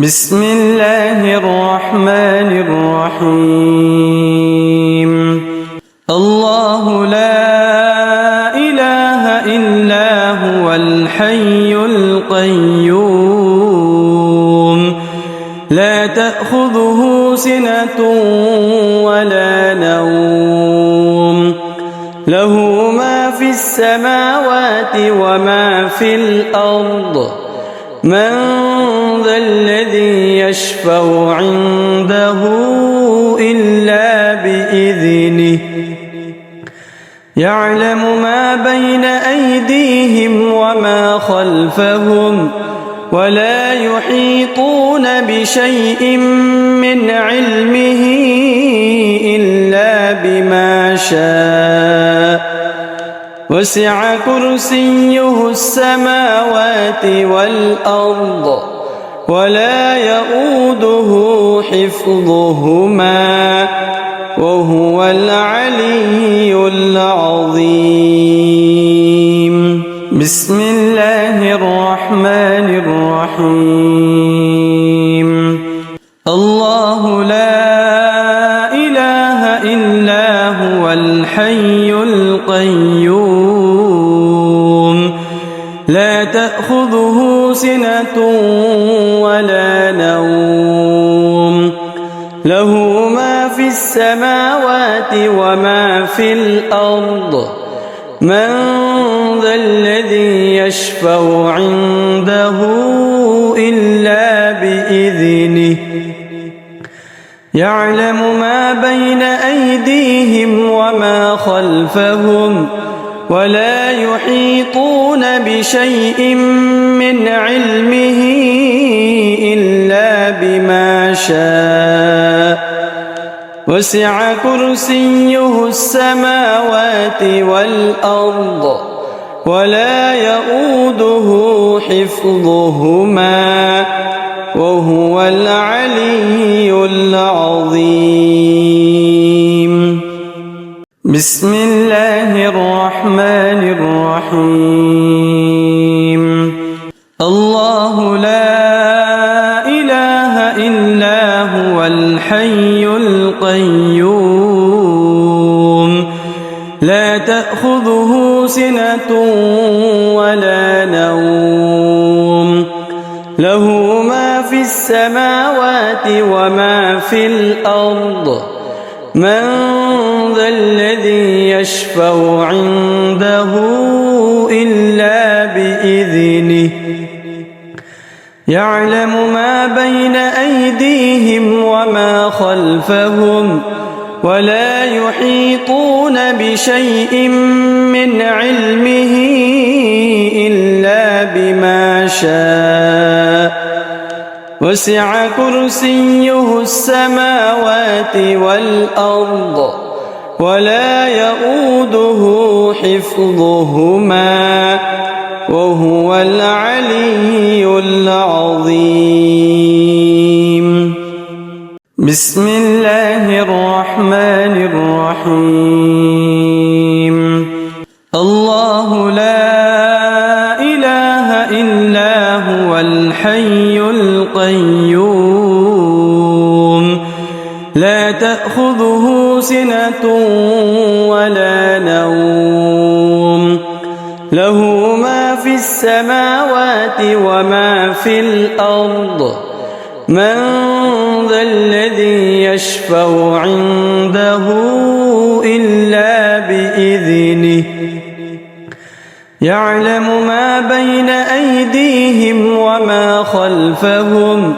بسم الله الرحمن الرحيم. الله لا إله إلا هو الحي القيوم لا تأخذه سنة ولا نوم له ما في السماوات وما في الأرض من ذا الذي يشفع عنده إلا بإذنه يعلم ما بين أيديهم وما خلفهم ولا يحيطون بشيء من علمه إلا بما شاء وسع كرسيه السماوات والأرض ولا يؤوده حفظهما وهو العلي العظيم. بسم الله الرحمن الرحيم. الله لا إله إلا هو الحي القيوم لا تأخذه سنة ولا نوم له ما في السماوات وما في الأرض من ذا الذي يشفع عنده إلا بإذنه يعلم ما بين أيديهم وما خلفهم ولا يحيطون بشيء من علمه إلا بما شاء وسع كرسيه السماوات والأرض ولا يؤوده حفظهما وهو العلي العظيم. بسم الله الرحمن الرحيم. الله لا إله إلا هو الحي القيوم لا تأخذه سنة ولا نوم له ما في السماوات وما في الأرض من ذا الذي يشفع عنده إلا بإذنه يعلم ما بين أيديهم وما خلفهم ولا يحيطون بشيء من علمه إلا بما شاء وسع كرسيه السماوات والأرض ولا يؤوده حفظهما وهو العلي العظيم. بسم الله الرحمن الرحيم. الله لا إله إلا هو الحي القيوم لا تأخذه سنة ولا نوم له ما في السماوات وما في الأرض من ذا الذي يشفع عنده إلا بإذنه يعلم ما بين أيديهم وما خلفهم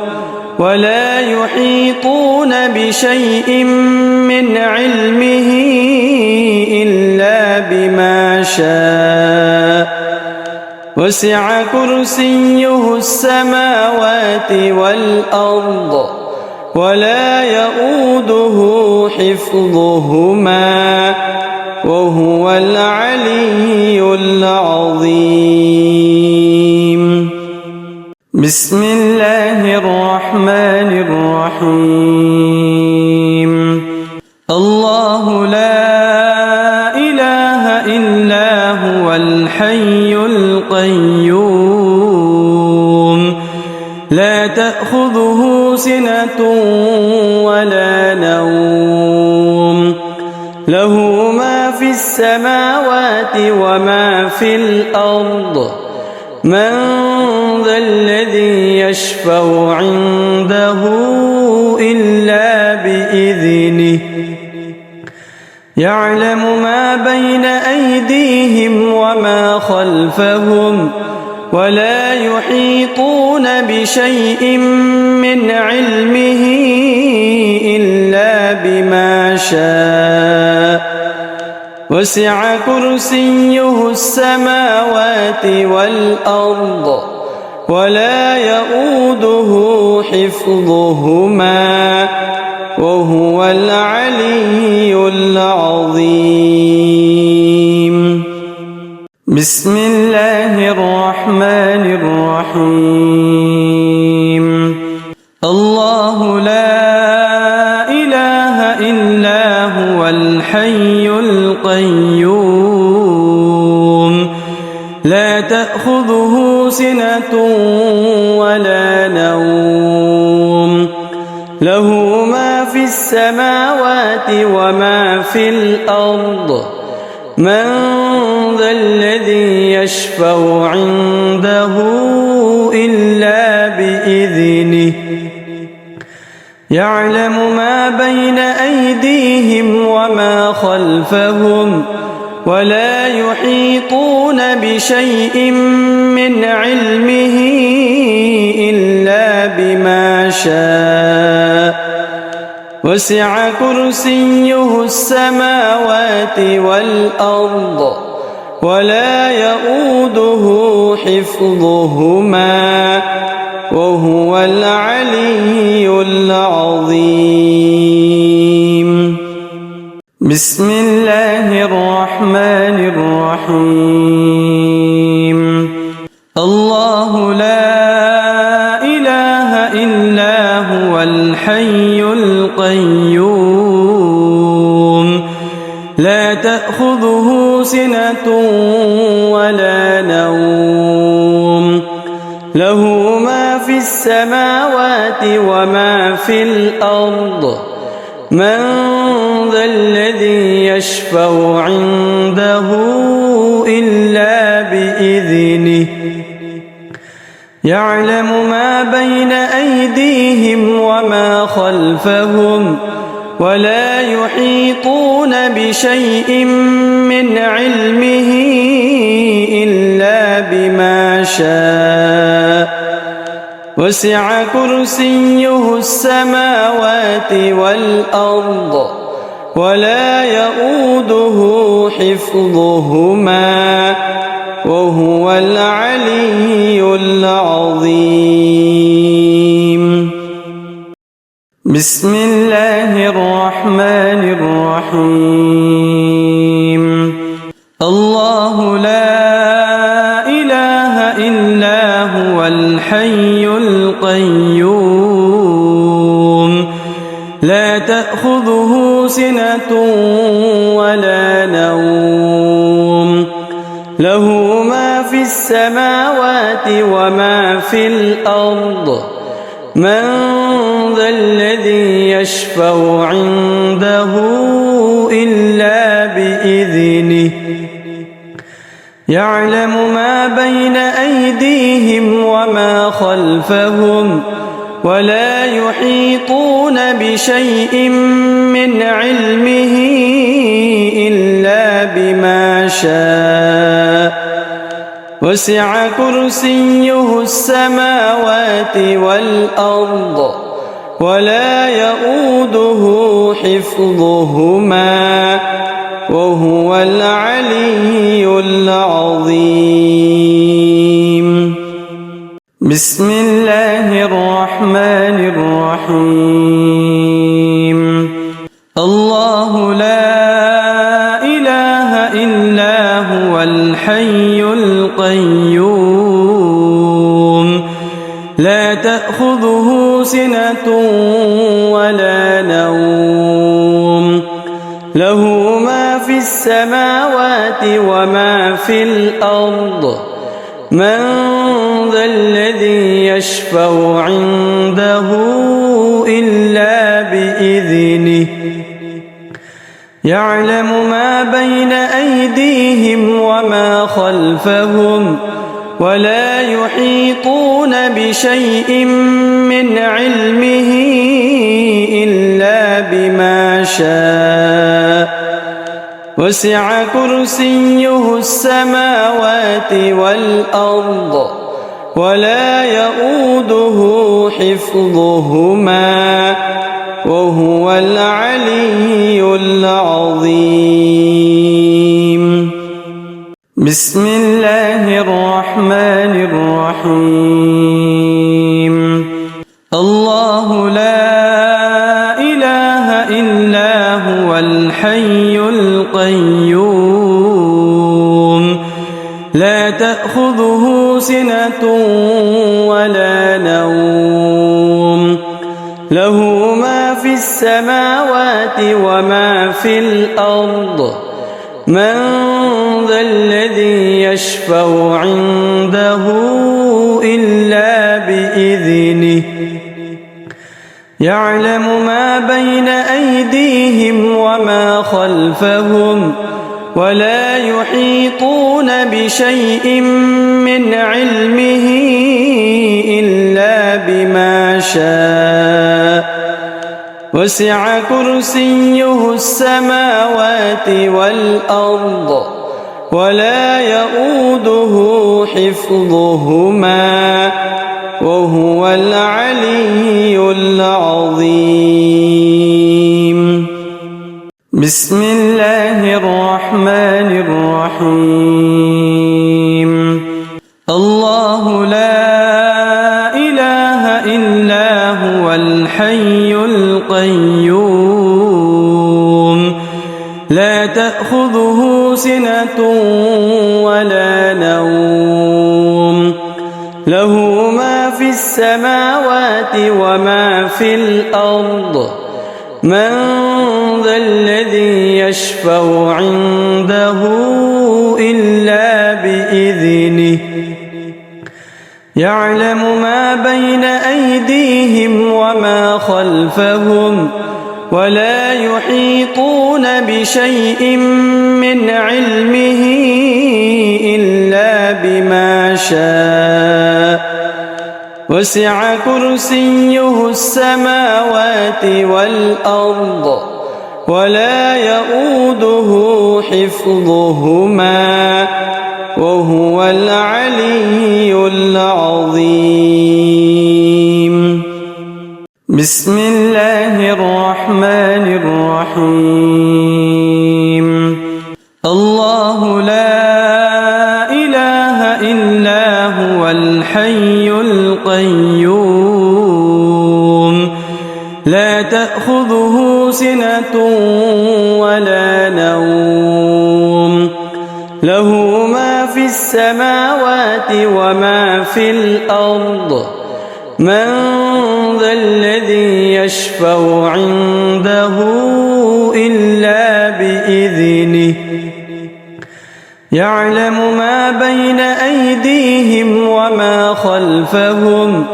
ولا يحيطون بشيء من علمه إلا بما شاء وسع كرسيه السماوات والأرض ولا يؤوده حفظهما وهو العلي العظيم. بسم الله الرحمن الرحيم. الله لا إله إلا هو الحي القيوم لا تأخذه تأخذه سنة ولا نوم له ما في السماوات وما في الأرض من ذا الذي يشفع عنده إلا بإذنه يعلم ما بين أيديهم وما خلفهم ولا يحيطون بشيء من علمه إلا بما شاء وسع كرسيه السماوات والأرض ولا يؤوده حفظهما وهو العلي العظيم. بسم الله الرحمن الرحيم. الله لا إله إلا هو الحي القيوم لا تأخذه سنة ولا نوم له ما في السماوات وما في الأرض من ذا الذي يشفع عنده إلا بإذنه يعلم ما بين أيديهم وما خلفهم ولا يحيطون بشيء من علمه إلا بما شاء وسع كرسيه السماوات والأرض ولا يؤوده حفظهما وهو العلي العظيم. بسم الله الرحمن الرحيم. الله لا إله إلا هو الحي القيوم لا تأخذه سنة ولا نوم له ما في السماوات وما في الأرض من ذا الذي يشفع عنده إلا بإذنه يعلم ما بين أيديهم وما خلفهم ولا يحيطون بشيء من علمه إلا بما شاء وسع كرسيه السماوات والأرض ولا يؤوده حفظهما وهو العلي العظيم. بسم الله الرحمن الرحيم. الله لا إله إلا هو الحي القيوم لا تأخذه سنة ولا نوم له ما في السماوات وما في الأرض من ذا الذي يشفع عنده إلا بإذنه يعلم ما بين أيديهم وما خلفهم ولا يحيطون بشيء من علمه إلا بما شاء وسع كرسيه السماوات والأرض ولا يؤوده حفظهما وهو العلي العظيم. بسم الله الرحمن الرحيم. الله لا إله إلا هو الحي القيوم لا تأخذه سنة ولا نوم له ما في السماوات وما في الأرض من ذا الذي يشفع عنده إلا بإذنه يعلم ما بين أيديهم وما خلفهم ولا يحيطون بشيء من علمه إلا بما شاء وسع كرسيه السماوات والأرض ولا يؤوده حفظهما وهو العلي العظيم. بسم الله الرحمن الرحيم. الله لا إله إلا هو الحي القيوم لا تأخذه سنة ولا نوم له ما في السماوات وما في الأرض من ذا الذي يشفع عنده إلا بإذنه يعلم ما بين أيديهم وما خلفهم ولا يحيطون بشيء من علمه إلا بما شاء وسع كرسيه السماوات والأرض ولا يؤوده حفظهما وهو العلي العظيم. بسم الله الرحمن الرحيم. الله لا إله إلا هو الحي القيوم لا تأخذه سنة ولا نوم له ما في السماوات وما في الأرض من ذا الذي يشفع عنده إلا بإذنه يعلم ما بين أيديهم وما خلفهم ولا يحيطون بشيء من علمه إلا بما شاء وسع كرسيه السماوات والأرض ولا يؤوده حفظهما وهو العلي العظيم. بسم الله الرحمن الرحيم. الله لا إله إلا هو الحي القيوم لا تأخذه سنة ولا نوم له ما في السماوات وما في الأرض من ذا الذي يشفع عنده إلا بإذنه يعلم ما بين أيديهم وما خلفهم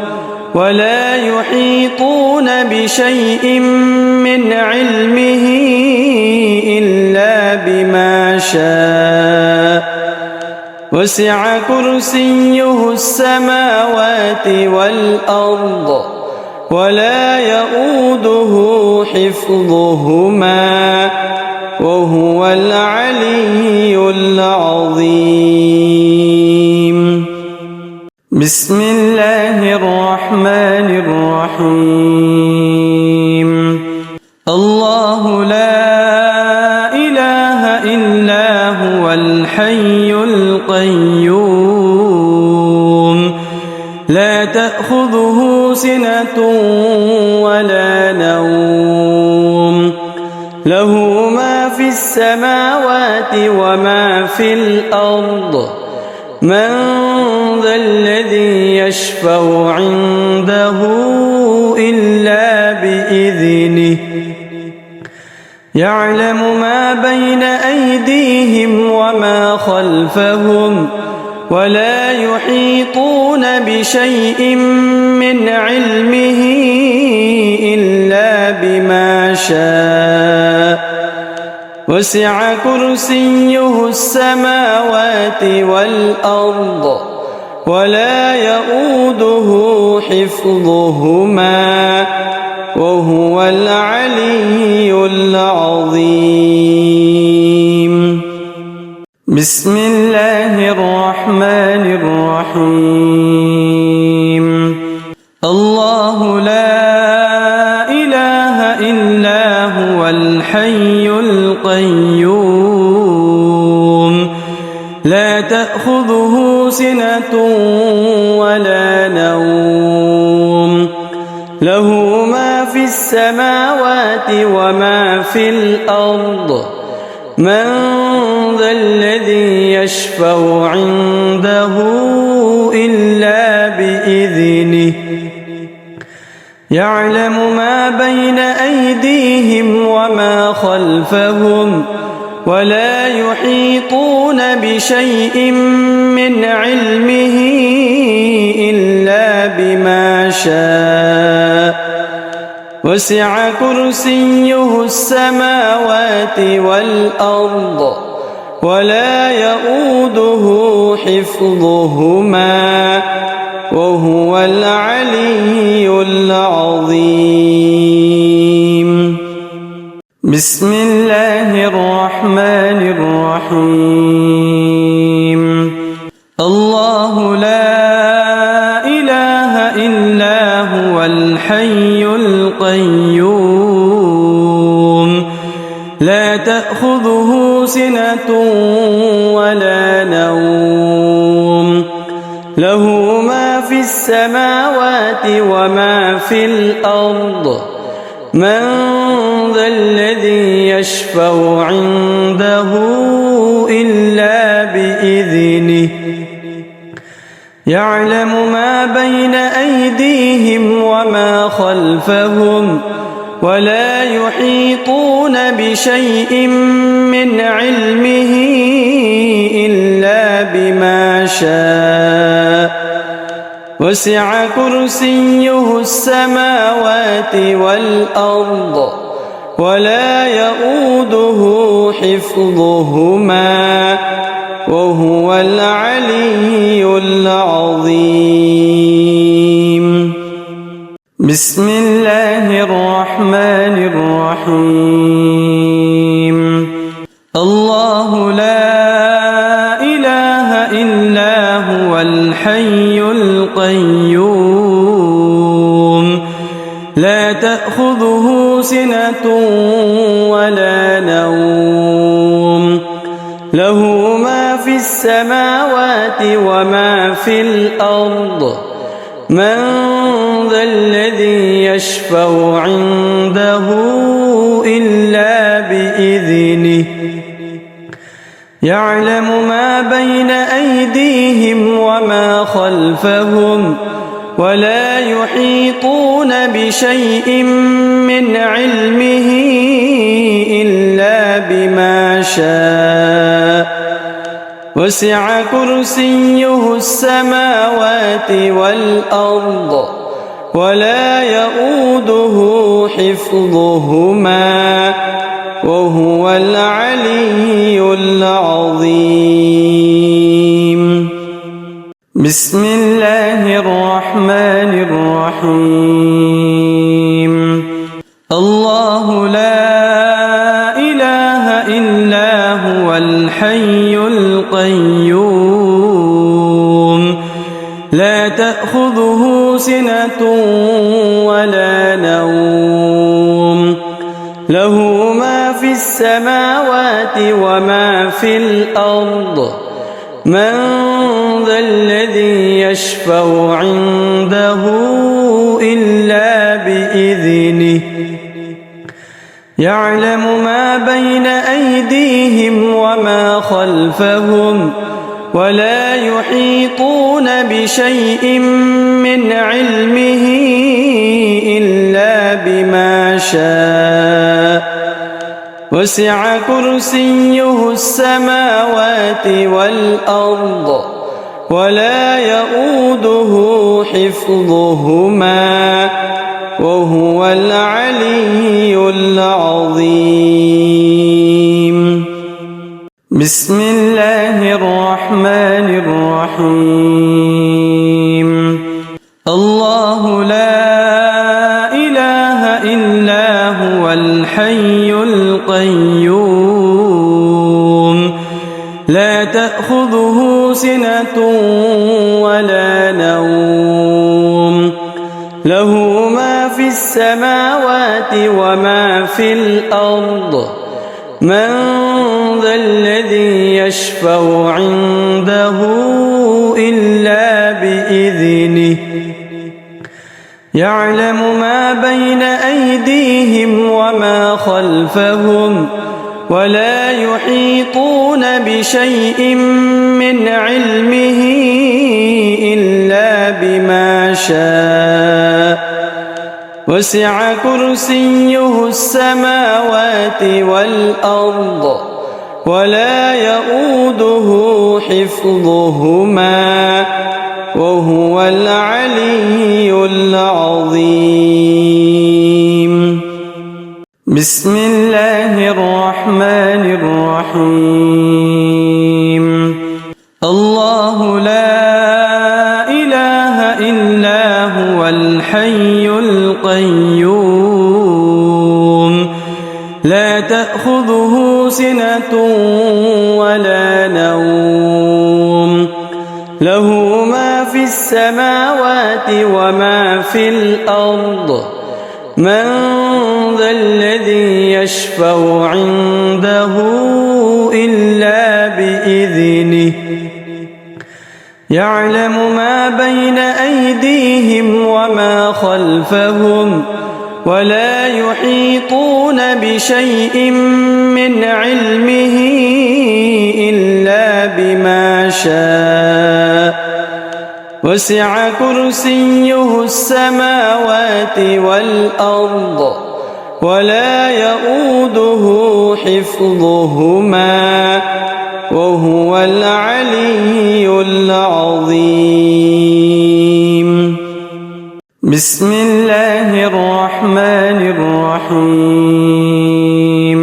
ولا يحيطون بشيء من علمه إلا بما شاء وسع كرسيه السماوات والأرض ولا يؤوده حفظهما وهو العلي العظيم. بسم الله الرحمن الرحيم. الله لا إله إلا هو الحي القيوم لا تأخذه سنة ولا نوم له ما في السماوات وما في الأرض من ذا الذي يشفع عنده إلا بإذنه يعلم ما بين أيديهم وما خلفهم ولا يحيطون بشيء من علمه إلا بما شاء وسع كرسيه السماوات والأرض ولا يؤوده حفظهما وهو العلي العظيم. بسم الله الرحمن الرحيم. الله لا إله إلا هو الحي القيوم لا تأخذه سنة ولا نوم له ما في السماوات وما في الأرض من ذا الذي يشفع عنده إلا بإذنه يعلم ما بين أيديهم وما خلفهم ولا يحيطون بشيء من علمه إلا بما شاء وسع كرسيه السماوات والأرض ولا يؤوده حفظهما وهو العلي العظيم. بسم الله الرحمن الرحيم. الله لا إله إلا هو الحي القيوم لا تأخذه سنة ولا نوم له ما في السماوات وما في الأرض من ذا الذي يشفع عنده إلا بإذنه يعلم ما بين أيديهم وما خلفهم ولا يحيطون بشيء من علمه إلا بما شاء وسع كرسيه السماوات والأرض ولا يؤوده حفظهما وهو العلي العظيم. بسم الله الرحمن الرحيم. الله لا إله إلا هو الحي القيوم لا تأخذه سنة ولا نوم له ما في السماوات وما في الأرض من ذا الذي يشفع عنده إلا بإذنه يعلم ما بين أيديهم وما خلفهم ولا يحيطون بشيء من علمه إلا بما شاء وسع كرسيه السماوات والأرض ولا يؤوده حفظهما وهو العلي العظيم. بسم الله الرحمن الرحيم. الله لا إله إلا هو الحي القيوم لا تأخذه سنة ولا نوم له ما في السماوات وما في الأرض من ذا الذي يشفع عنده إلا بإذنه يعلم ما بين أيديهم وما خلفهم ولا يحيطون بشيء من علمه إلا بما شاء وسع كرسيه السماوات والأرض ولا يؤوده حفظهما وهو العلي العظيم. بسم الله الرحمن الرحيم. الله لا إله إلا هو الحي القيوم لا تأخذه سنة ولا نوم له ما في السماوات وما في الأرض من ذا الذي يشفع عنده إلا بإذنه يعلم ما بين أيديهم وما خلفهم ولا يحيطون بشيء من علمه إلا بما شاء وسع كرسيه السماوات والأرض ولا يؤوده حفظهما وهو العلي العظيم. بسم الله الرحمن الرحيم. الله لا إله إلا هو الحي القيوم لا تأخذه سنة ولا نوم له ما في السماوات وما في الأرض من ذا الذي يشفع عنده إلا بإذنه يعلم ما بين أيديهم وما خلفهم ولا يحيطون بشيء من علمه إلا بما شاء وسع كرسيه السماوات والأرض ولا يؤوده حفظهما وهو العلي العظيم. بسم الله الرحمن الرحيم.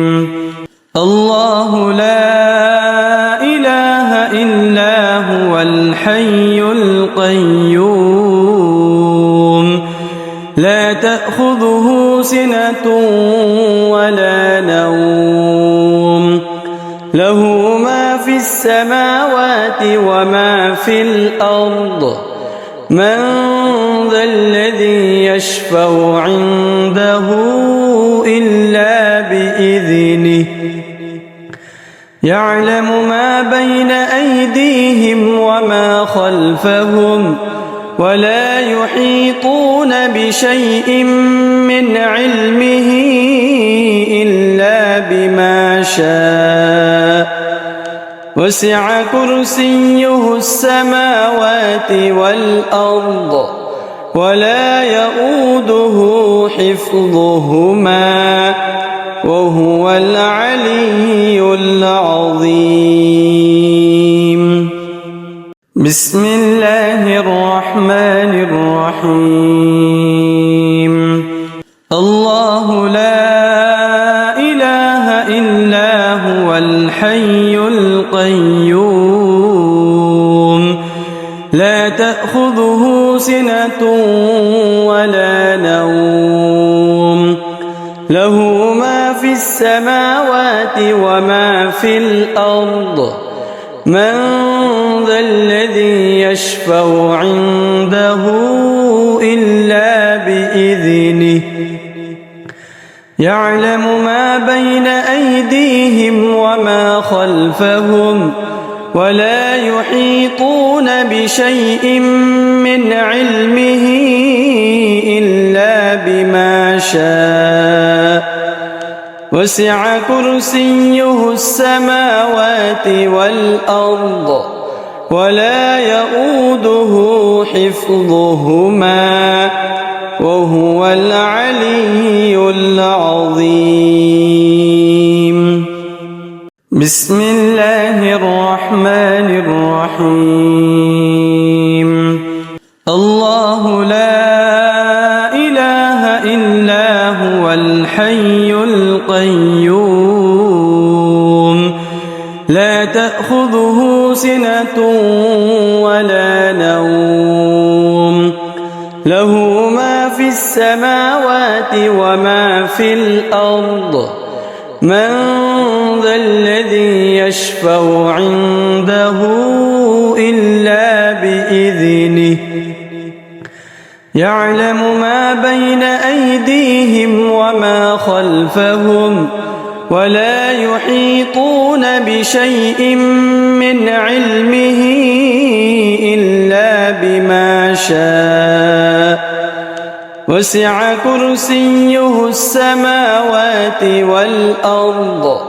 الله لا إله إلا هو الحي القيوم لا تأخذه سنة ولا نوم له ما في السماوات وما في الأرض من ذا الذي يشفع عنده إلا بإذنه يعلم ما بين أيديهم وما خلفهم ولا يحيطون بشيء من علمه إلا بما شاء وسع كرسيه السماوات والأرض ولا يؤوده حفظهما وهو العلي العظيم. بسم الله الرحمن الرحيم. الله لا إله إلا هو الحي القيوم لا تأخذه سنة ولا نوم له ما في السماوات وما في الأرض من ذا الذي يشفع عنده إلا بإذنه يعلم ما بين أيديهم وما خلفهم ولا يحيطون بشيء من علمه إلا بما شاء وسع كرسيه السماوات والأرض ولا يؤوده حفظهما وهو العلي العظيم. بسم الله الرحمن الرحيم. هو الحي القيوم لا تأخذه سنة ولا نوم له ما في السماوات وما في الأرض من ذا الذي يشفع عنده إلا بإذنه يعلم ما بين أيديهم وما خلفهم ولا يحيطون بشيء من علمه إلا بما شاء وسع كرسيه السماوات والأرض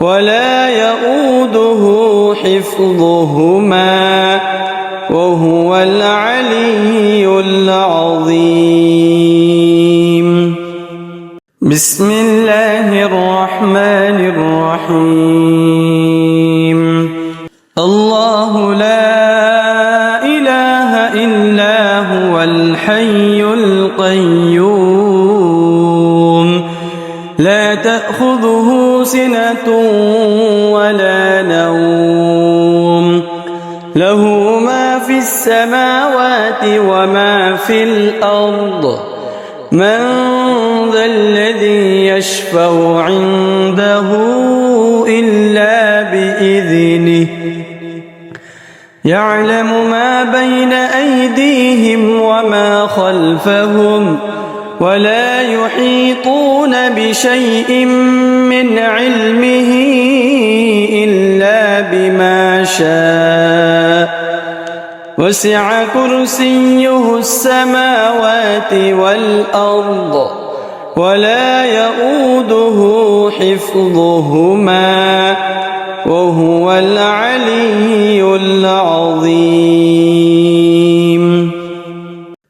ولا يؤوده حفظهما وهو العلي العظيم بسم الله الرحمن الرحيم الله لا إله إلا هو الحي القيوم لا تأخذه سنة ولا نوم له ما في السماوات وما في الأرض من ذا الذي يشفع عنده إلا بإذنه يعلم ما بين أيديهم وما خلفهم ولا يحيطون بشيء من علمه إلا بما شاء وسع كرسيه السماوات والأرض ولا يؤوده حفظهما وهو العلي العظيم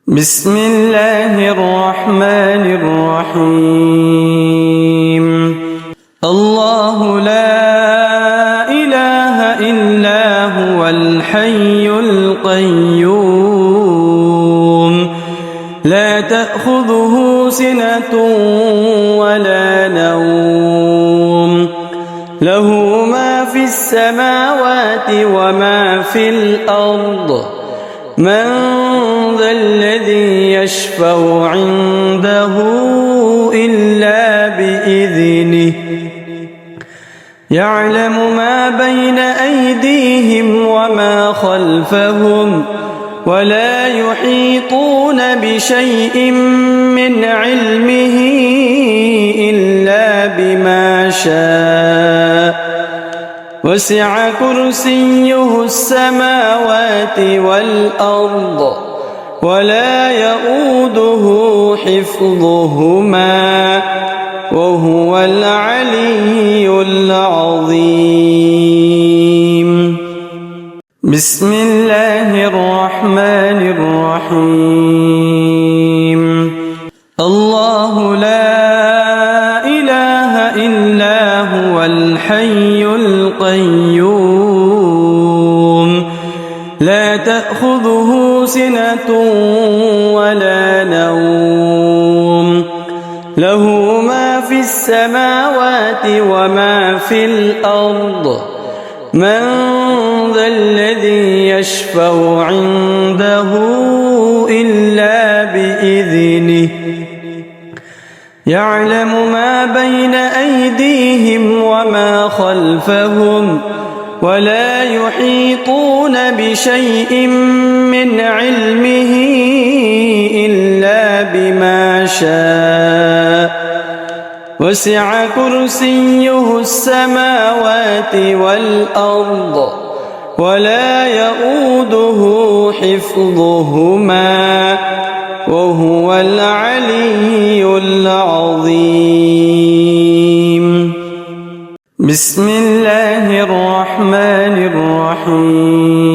بسم الله الرحمن الرحيم الله لا إله إلا هو الحي القيوم لا تأخذه سنة ولا نوم له ما في السماوات وما في الأرض من ذا الذي يشفع عنده إلا بإذنه يعلم ما بين أيديهم وما خلفهم ولا يحيطون بشيء من علمه إلا بما شاء وسع كرسيه السماوات والأرض ولا يؤوده حفظهما وهو العلي العظيم بسم الله الرحمن الرحيم الله لا إله إلا هو الحي القيوم لا تأخذه سنة ولا نوم له ما في السماوات وما في الأرض من ذا الذي يشفع عنده إلا بإذنه يعلم ما بين أيديهم وما خلفهم ولا يحيطون بشيء من علمه إلا بما شاء وسع كرسيه السماوات والأرض ولا يؤوده حفظهما وهو العلي العظيم بسم الله الرحمن الرحيم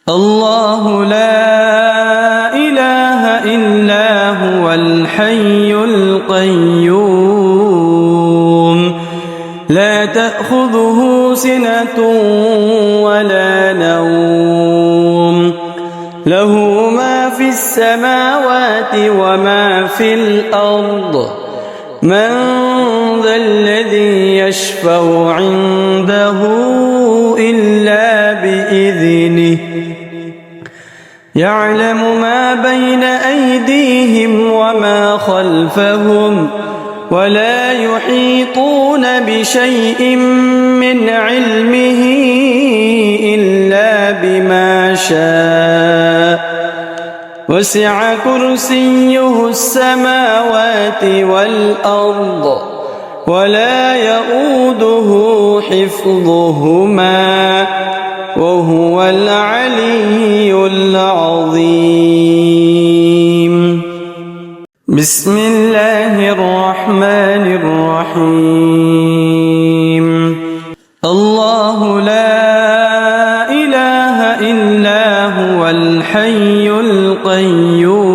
الله لا إله إلا هو الحي القيوم لا تأخذه سنة ولا نوم له ما في السماوات وما في الأرض من ذا الذي يشفع عنده إلا بإذنه يعلم ما بين أيديهم وما خلفهم ولا يحيطون بشيء من علمه إلا بما شاء وسع كرسيه السماوات والأرض ولا يؤوده حفظهما وهو العلي العظيم. بسم الله الرحمن الرحيم. الله لا إله إلا هو الحي القيوم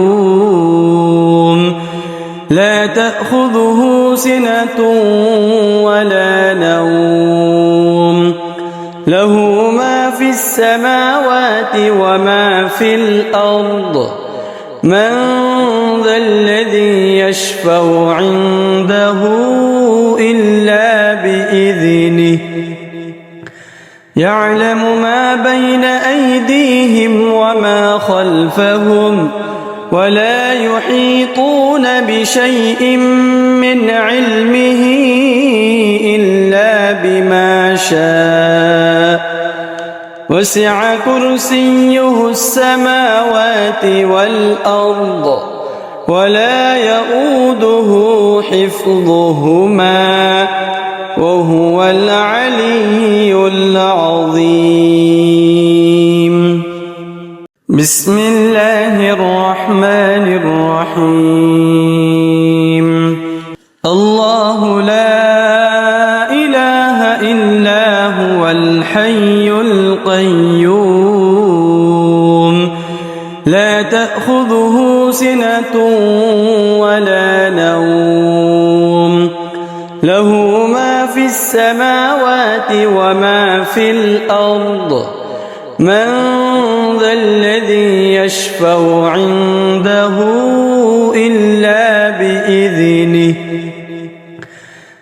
لا تأخذه سنة ولا نوم له ما في السماوات وما في الأرض من ذا الذي يشفع عنده إلا بإذنه يعلم ما بين أيديهم وما خلفهم ولا يحيطون بشيء من علمه إلا بما شاء وسع كرسيه السماوات والأرض ولا يؤوده حفظهما وهو العلي العظيم. بسم الله الرحمن الرحيم. الله لا إله إلا هو الحي القيوم لا تأخذه سنة ولا نوم له ما في السماوات وما في الأرض من ذا الذي يشفع عنده إلا بإذنه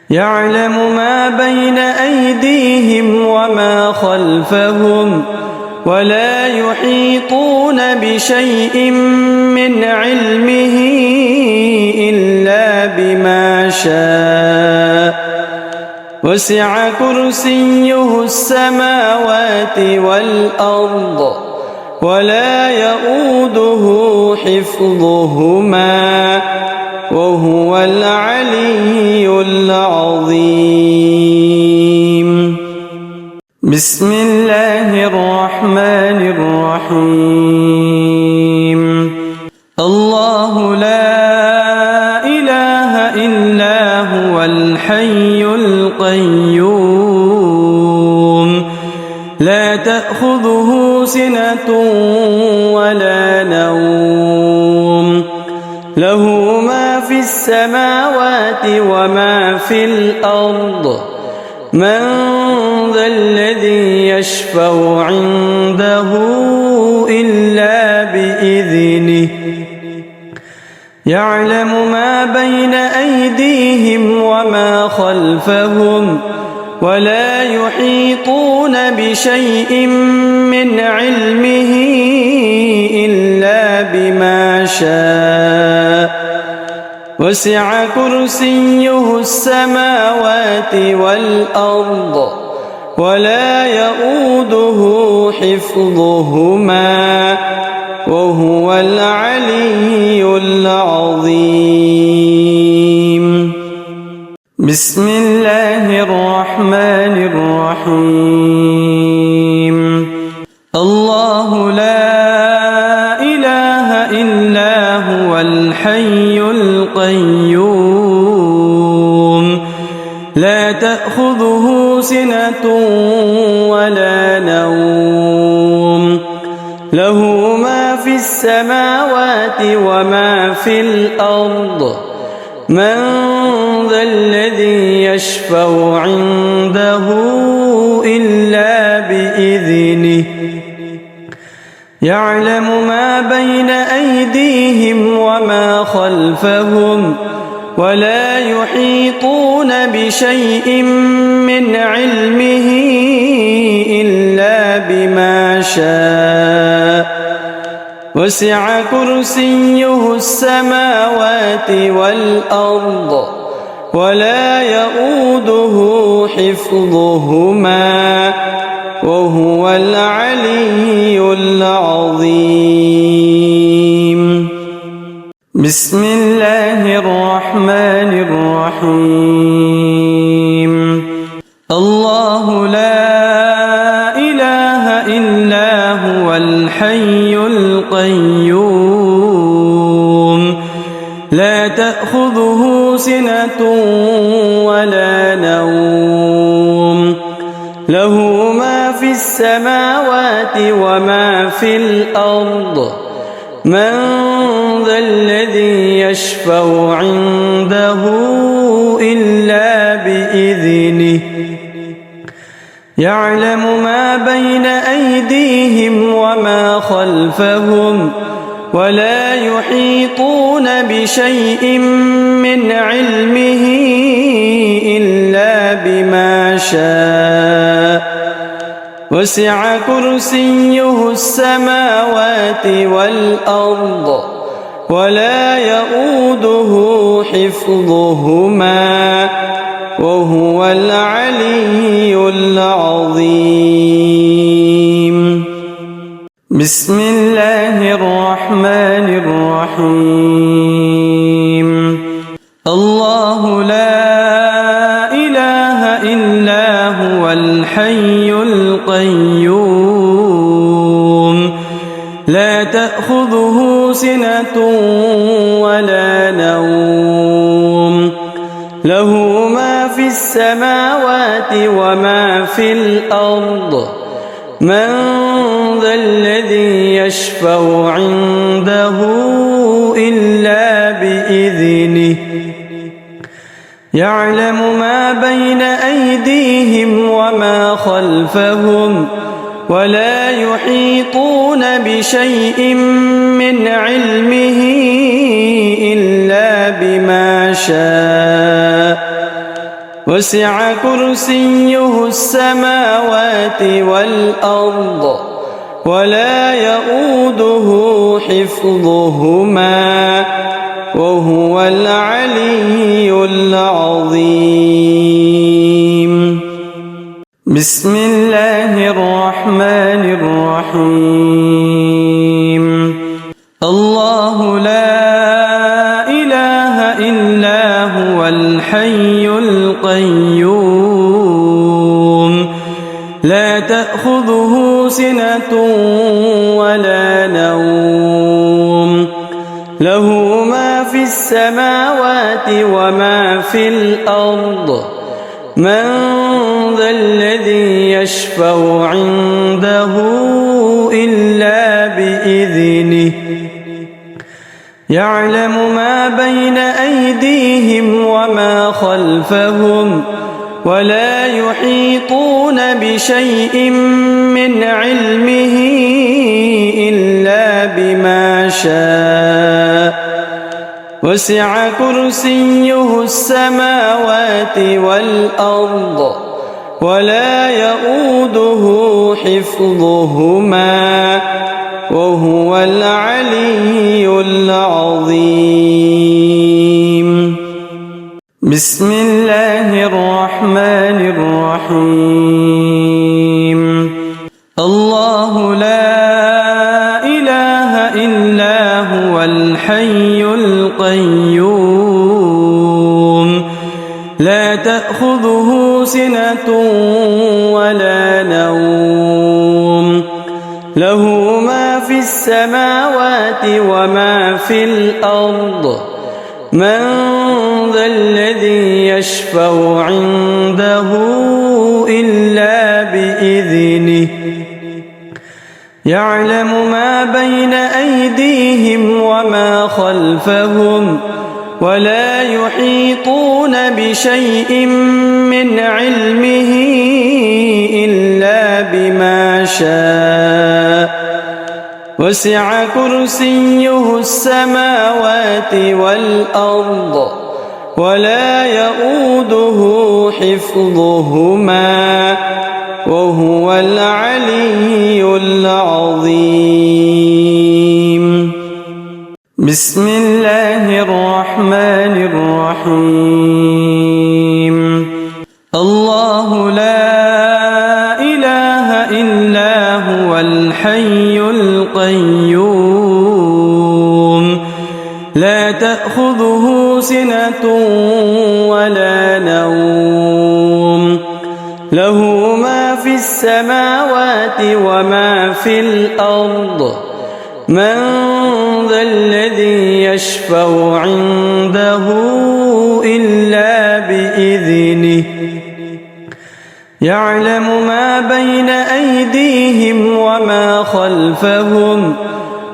يعلم ما بين أيديهم وما خلفهم ولا يحيطون بشيء من علمه إلا بما شاء وسع كرسيه السماوات والأرض ولا يؤوده حفظهما وهو العلي العظيم. بسم الله الرحمن الرحيم. الله لا إله إلا هو الحي القيوم لا تأخذه سنة ولا نوم له ما في السماوات وما في الأرض من ذا الذي يشفع عنده إلا بإذنه يعلم ما بين أيديهم وما خلفهم ولا يحيطون بشيء من علمه إلا بما شاء وسع كرسيه السماوات والأرض ولا يؤوده حفظهما وهو العلي العظيم. بسم الله الرحمن الرحيم. الله لا إله إلا هو الحي القيوم لا تأخذه سنة ولا نوم له ما في السماوات وما في الأرض من ذا الذي يشفع عنده إلا بإذنه يعلم ما بين أيديهم وما خلفهم ولا يحيطون بشيء من علمه إلا بما شاء وسع كرسيه السماوات والأرض ولا يؤوده حفظهما وهو العلي العظيم. بسم الله الرحمن الرحيم. الله لا إله إلا هو الحي القيوم لا تأخذه سنة ولا نوم له ما في السماوات وما في الأرض من ذا الذي يشفع عنده إلا بإذنه يعلم ما بين أيديهم وما خلفهم ولا يحيطون بشيء من علمه إلا بما شاء وسع كرسيه السماوات والأرض ولا يؤوده حفظهما وهو العلي العظيم. بسم الله الرحمن الرحيم. الله لا إله إلا هو الحي القيوم لا تأخذه سنة ولا نوم له ما في السماوات وما في الأرض من ذا الذي يشفع عنده إلا بإذنه يعلم ما بين أيديهم وما خلفهم ولا يحيطون بشيء من علمه إلا بما شاء وسع كرسيه السماوات والأرض ولا يؤوده حفظهما وهو العلي العظيم. بسم الله الرحمن الرحيم. الله لا إله إلا هو الحي القيوم لا تأخذه سنة ولا نوم له ما في السماوات وما في الأرض من ذا الذي يشفع عنده إلا بإذنه يعلم ما بين أيديهم وما خلفهم ولا يحيطون بشيء من علمه إلا بما شاء وسع كرسيه السماوات والأرض ولا يؤوده حفظهما وهو العلي العظيم. بسم الله الرحمن الرحيم. الله لا إله إلا هو الحي القيوم لا تأخذه سنة ولا نوم له ما في السماوات وما في الأرض من ذا الذي يشفع عنده إلا بإذنه يعلم ما بين أيديهم وما خلفهم ولا يحيطون بشيء من علمه إلا بما شاء وسع كرسيه السماوات والأرض ولا يؤوده حفظهما وهو العلي العظيم. بسم الله الرحمن الرحيم. الله لا إله إلا هو الحي القيوم لا تأخذه سنة ولا نوم له ما في السماوات وما في الأرض من ذا الذي يشفع عنده إلا بإذنه يعلم ما بين أيديهم وما خلفهم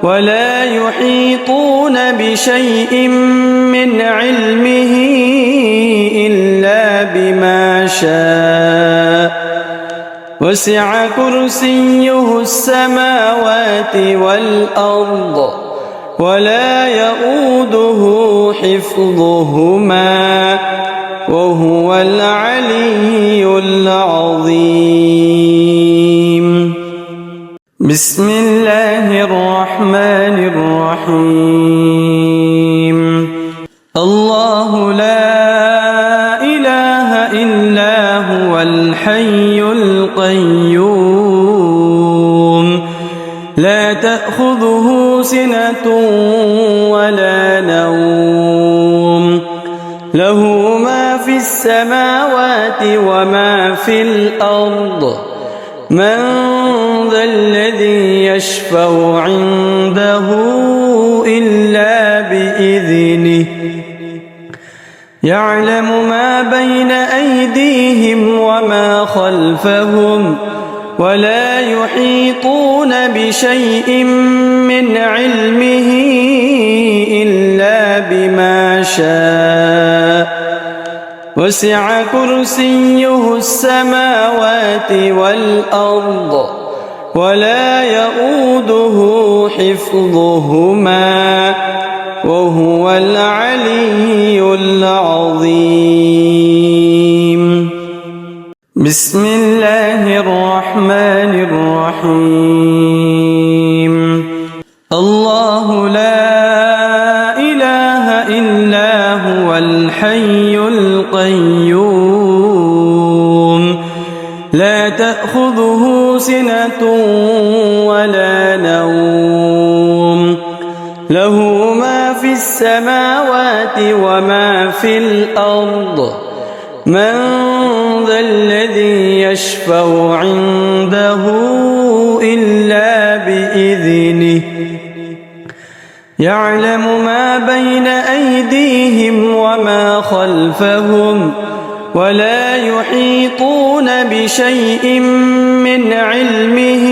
ولا يحيطون بشيء من علمه إلا بما شاء وسع كرسيه السماوات والأرض ولا يؤوده حفظهما وهو العلي العظيم. بسم الله الرحمن الرحيم. الله لا إله إلا هو الحي القيوم لا تأخذه سنة ولا نوم له ما في السماوات وما في الأرض من ذا الذي يشفع عنده إلا بإذنه يعلم ما بين أيديهم وما خلفهم ولا يحيطون بشيء من علمه إلا بما شاء وسع كرسيه السماوات والأرض ولا يؤوده حفظهما وهو العلي العظيم. بسم الله الرحمن الرحيم. الله لا إله إلا هو الحي القيوم لا تأخذه سنة ولا نوم له ما في السماوات وما في الأرض من ذا الذي يشفع عنده إلا بإذنه يعلم ما بين أيديهم وما خلفهم ولا يحيطون بشيء من علمه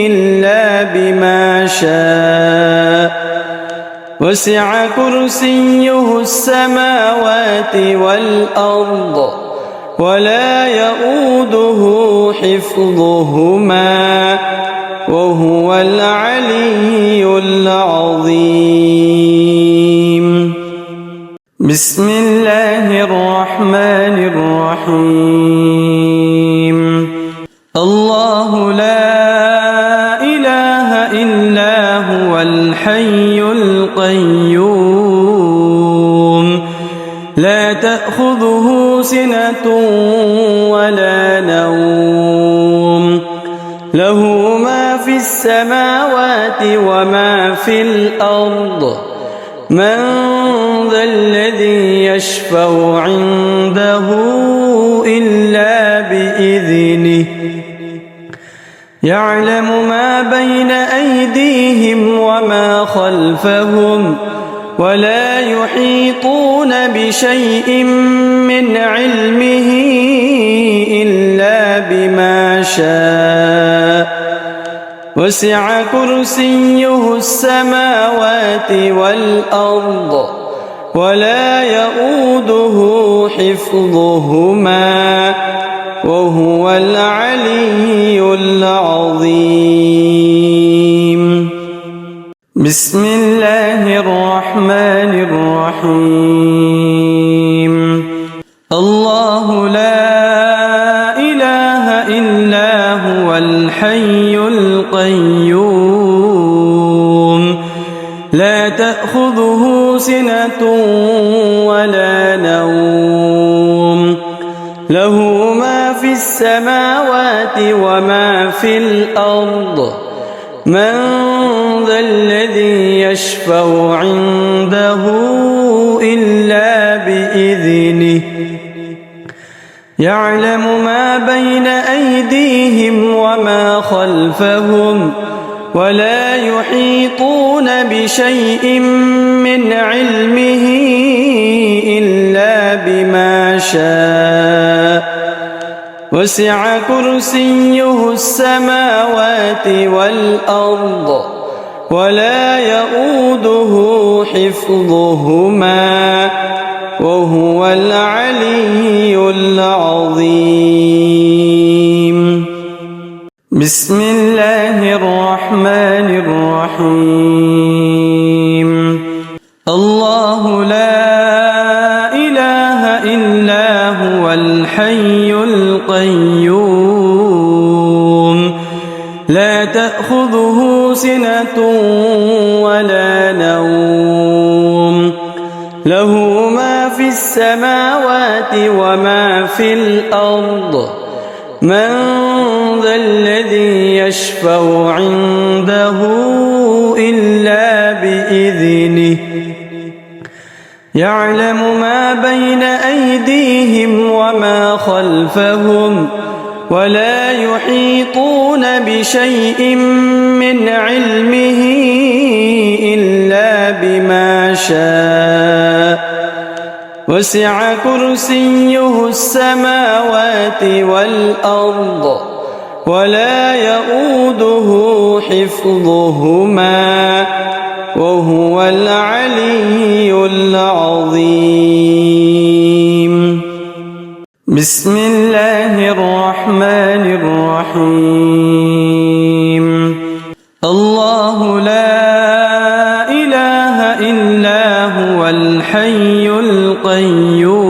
إلا بما شاء وسع كرسيه السماوات والأرض ولا يؤوده حفظهما وهو العلي العظيم. بسم الله الرحمن الرحيم. الله لا إله إلا هو الحي القيوم لا تأخذه سنة ولا نوم له ما في السماوات وما في الأرض من ذا الذي يشفع عنده إلا بإذنه يعلم ما بين أيديهم وما خلفهم ولا يحيطون بشيء من علمه إلا بما شاء وسع كرسيه السماوات والأرض ولا يؤوده حفظهما وهو العلي العظيم. بسم الله الرحمن الرحيم الله لا إله إلا هو الحي القيوم لا تأخذه سنة ولا نوم له ما في السماوات وما في الأرض من ذا الذي يشفع عنده إلا بإذنه يعلم ما بين أيديهم وما خلفهم ولا يحيطون بشيء من علمه إلا بما شاء وسع كرسيه السماوات والأرض ولا يؤوده حفظهما وهو العلي العظيم بسم الله الرحمن الرحيم الله لا إله إلا هو الحي القيوم لا تأخذه سنة ولا نوم له ما في السماوات وما في الأرض من ذا الذي يشفع عنده إلا بإذنه يعلم ما بين أيديهم وما خلفهم ولا يحيطون بشيء من علمه إلا بما شاء وسع كرسيه السماوات والأرض ولا يؤوده حفظهما وهو العلي العظيم بسم الله الرحمن الرحيم الله لا إله إلا هو الحي القيوم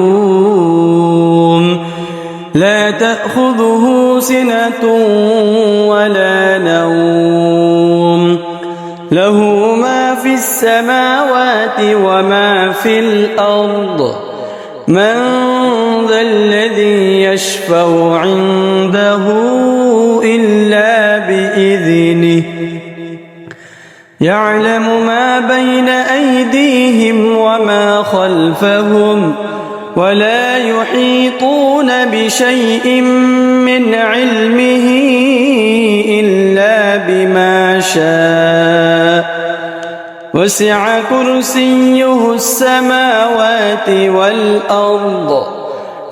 لا تأخذه سنة ولا نوم له ما في السماوات وما في الأرض من ذا الذي يشفع عنده إلا بإذنه يعلم ما بين أيديهم وما خلفهم ولا يحيطون بشيء من علمه إلا بما شاء وسع كرسيه السماوات والأرض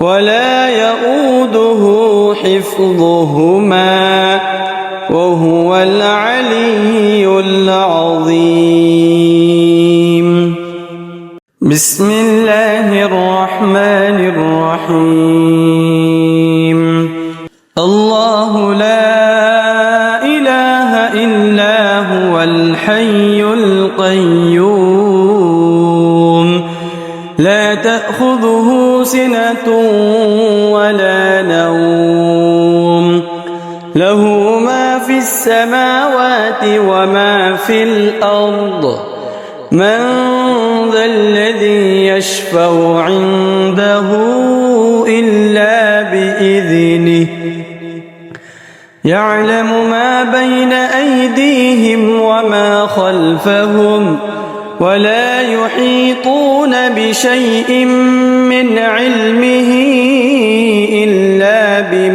ولا يؤوده حفظهما وهو العلي العظيم بسم الله الرحمن الرحيم الله لا إله إلا هو الحي القيوم لا تأخذه سنة ولا نوم له ما في السماوات وما في الأرض من ذا الذي يشفع عنده إلا بإذنه يعلم ما بين أيديهم وما خلفهم ولا يحيطون بشيء من علمه إلا بما